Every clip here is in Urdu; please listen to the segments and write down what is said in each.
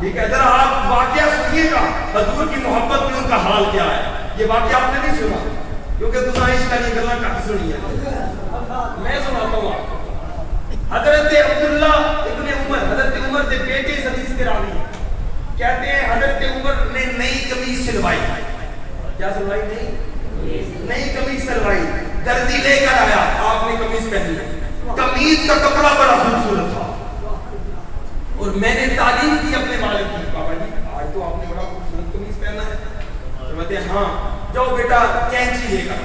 یہ کہ ذرا آپ واقعہ سنیے گا حضور کی محبت میں ان کا حال کیا ہے. یہ واقعہ آپ نے نہیں سنا کیونکہ گزارش کا نہیں کرنا کہاں سنی ہے. میں سناتا ہوں آپ کو. حضرت عبداللہ ابن عمر حضرت عمر کے بیٹے اس حدیث کے راوی ہیں. کہتے ہیں حضرت عمر نے نئی قمیص سلوائی. کیا سلوائی؟ نئی قمیص سلوائی. درزی لے کر آیا, آپ نے قمیص پہنی. قمیص کا کپڑا بڑا خوبصورت تھا اور میں نے تعریف کی اپنے والد کی, بابا جی آج تو آپ نے بڑا خوبصورت قمیص پہنا ہے. تو کہتے ہیں ہاں جاؤ بیٹا کینچی لے کر.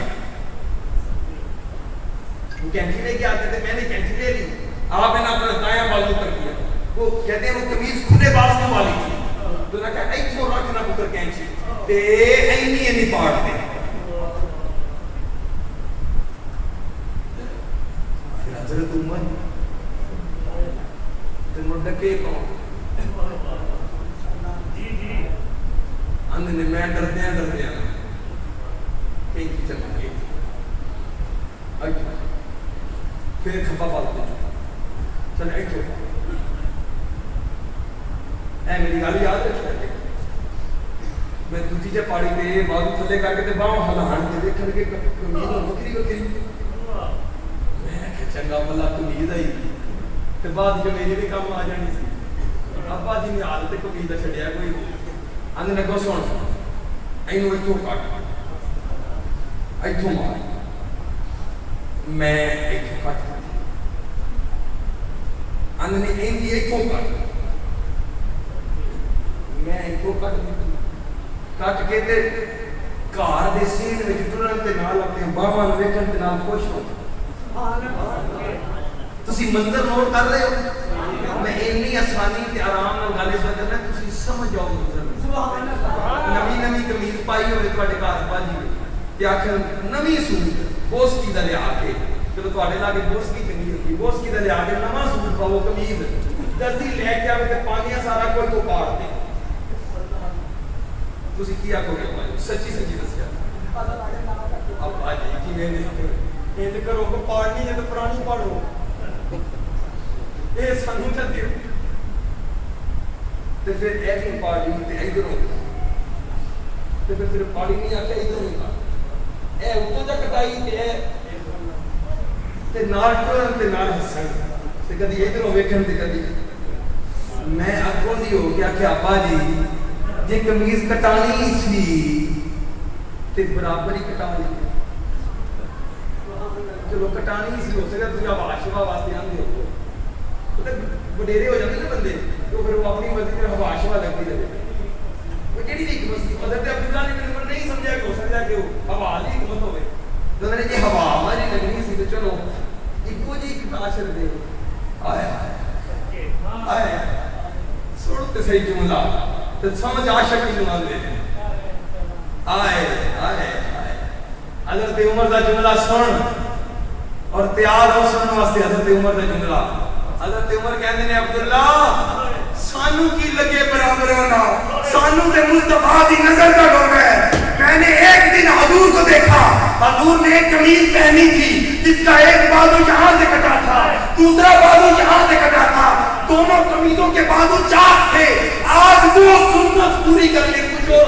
وہ کینچی لے کے آتے تھے, میں نے کینچی لے لی. آپ نے اپنا دایاں بازو کر دیا. وہ کہتے ہیں وہ قمیص کھلے بازو والی تھی. تو نہ کہا ایتھوں رکھنا پتر کینچی تے اینی اینی پاٹ دے. پھر حضرت عمر ڈکے کون اندر میں ڈردیاں کینچی چلا گئی. پھر کھپا پالتے چل ایتھوں اے میری گل یاد رکھنا. میں دوجی جے پاڑی تے بازو تھلے کر کے تے باہم ہلان کے دیکھن کے قمیض وکری وکری. میں کہ چنگا بلا قمیض آئی تے بعد جو میری بھی کام آ جانی سی. ابا جی نے حالت قمیض دا چھڈیا کوئی اندر نکو سن اینو ایتھوں کٹ ایتھوں مار. میں ایتھوں کٹ اندر نے اینی ایتھوں کٹ. میں ایتھوں کٹ کے تے گھر دے سین وچ ٹرن تے نال اپنے باواں نوں ویکھن تے نال خوش ہو. تسی منظر نوٹ کر رہے ہو. میں اینی آسانی تے آرام نال گل اس وقت کرنا تسی سمجھ جاؤ منظر. نویں قمیض پائی ہوئے تواڈے گھر باجی تے آکھن نویں سوٹ بوسکی دا لیا کے. چلو تواڈے لاگے بوسکی چنگی ہوندی, بوسکی دا لیا کے نواں سوٹ پاؤ قمیض درزی لے کے آوے تے پانیاں سارا کوئی تو پاڑ دے. تسی کیا کرو گے سچی دسیا. اب آج کی میں نے کرو کو پاڑنی ہے تو پرانی پاڑو. اے سانو تے دیو تے پھر ایک پاڑی تے ادھر ہو تے پھر پاڑی نہیں آکے ادھر ہوگا. اے اوتوں جا کٹائی تے نال ٹرن تے نال ہسن تے کدی ادھر ویکھن تے کدی. میں اگوں دی ہو گیا کہ ابا جی جے قمیض کٹانی سی تے برابر ہی کٹا لی. چلو کٹانی سی ہو سکتا تسی ہوا شوا واسطے آندے ہو وڈیرے ہو جاندے نا بندے تو پھر وہ اپنی مرضی میں ہوا شوا لگتی رہے. وہ کیڑی حکمت سی حضرت عبداللہ نے عمر نہیں سمجھا کہ ہو سکتا کہ ہوا دی حکمت ہوے. تو انہوں نے جی ہوا ہماری لگنی سی تو چلو ایکو جی کٹا چھڑ دے. آئے سن تے صحیح جملہ تے سمجھ عاشق کی نماز دے. آئے حضرت عمر دا جملہ سن اور تیار ہو سننے واسطے. حضرت عمر دا جملہ حضرت عمر کہندے نے عبداللہ سانو کی لگے برابر ہونا, سانو تے مصطفیٰ دی نظر کا ڈر ہے. میں نے ایک دن حضور کو دیکھا, حضور نے ایک قمیض پہنی تھی جس کا ایک بازو یہاں سے کٹا تھا, دوسرا بازو یہاں سے کٹا تھا, دونوں قمیضوں کے بازو چاک تھے. آج وہ سنت پوری کر کے کچھ اور